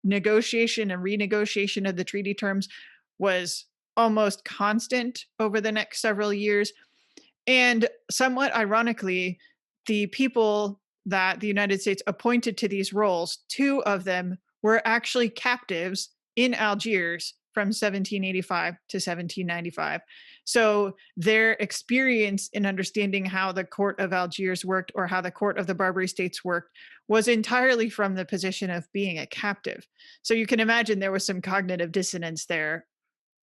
negotiation and renegotiation of the treaty terms was almost constant over the next several years. And somewhat ironically, the people that the United States appointed to these roles, two of them were actually captives in Algiers from 1785 to 1795. So their experience in understanding how the court of Algiers worked or how the court of the Barbary States worked was entirely from the position of being a captive. So you can imagine there was some cognitive dissonance there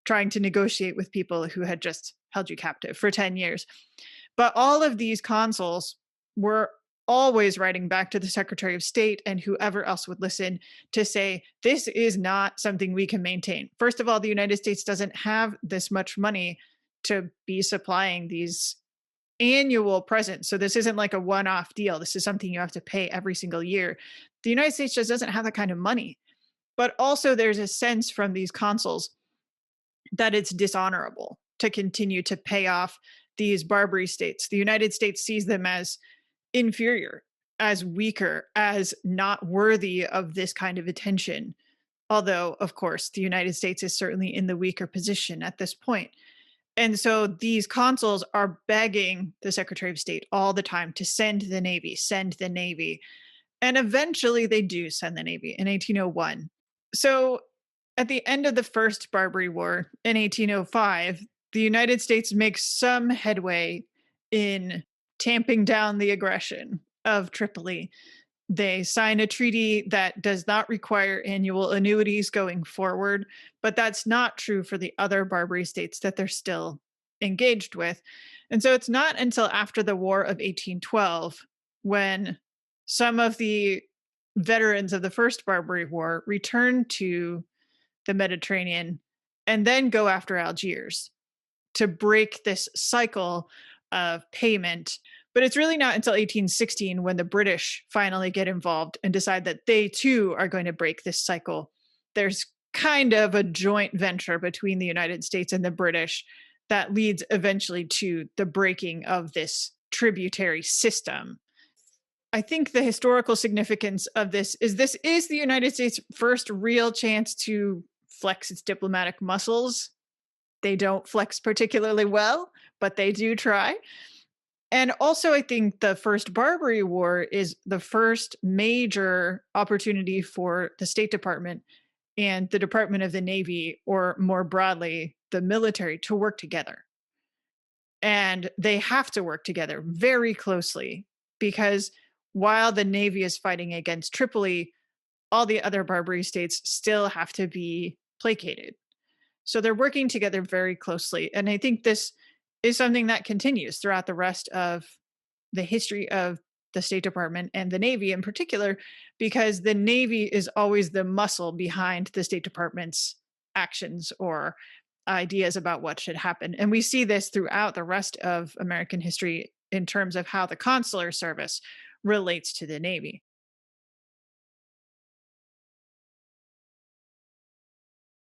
trying to negotiate with people who had just held you captive for 10 years. But all of these consuls were always writing back to the Secretary of State and whoever else would listen to say, this is not something we can maintain. First of all, the United States doesn't have this much money to be supplying these annual presents. So this isn't like a one-off deal. This is something you have to pay every single year. The United States just doesn't have that kind of money. But also there's a sense from these consuls that it's dishonorable to continue to pay off these Barbary states. The United States sees them as inferior, as weaker, as not worthy of this kind of attention. Although, of course, the United States is certainly in the weaker position at this point. And so these consuls are begging the Secretary of State all the time to send the Navy, send the Navy. And eventually they do send the Navy in 1801. So at the end of the First Barbary War in 1805, the United States makes some headway in tamping down the aggression of Tripoli. They sign a treaty that does not require annual annuities going forward, but that's not true for the other Barbary states that they're still engaged with. And so it's not until after the War of 1812 when some of the veterans of the First Barbary War return to the Mediterranean and then go after Algiers to break this cycle of payment. But it's really not until 1816 when the British finally get involved and decide that they too are going to break this cycle. There's kind of a joint venture between the United States and the British that leads eventually to the breaking of this tributary system. I think the historical significance of this is the United States' first real chance to flex its diplomatic muscles. They don't flex particularly well, but they do try. And also, I think the First Barbary War is the first major opportunity for the State Department and the Department of the Navy, or more broadly, the military, to work together. And they have to work together very closely because while the Navy is fighting against Tripoli, all the other Barbary states still have to be placated. So they're working together very closely. And I think this is something that continues throughout the rest of the history of the State Department and the Navy in particular, because the Navy is always the muscle behind the State Department's actions or ideas about what should happen. And we see this throughout the rest of American history in terms of how the consular service relates to the Navy.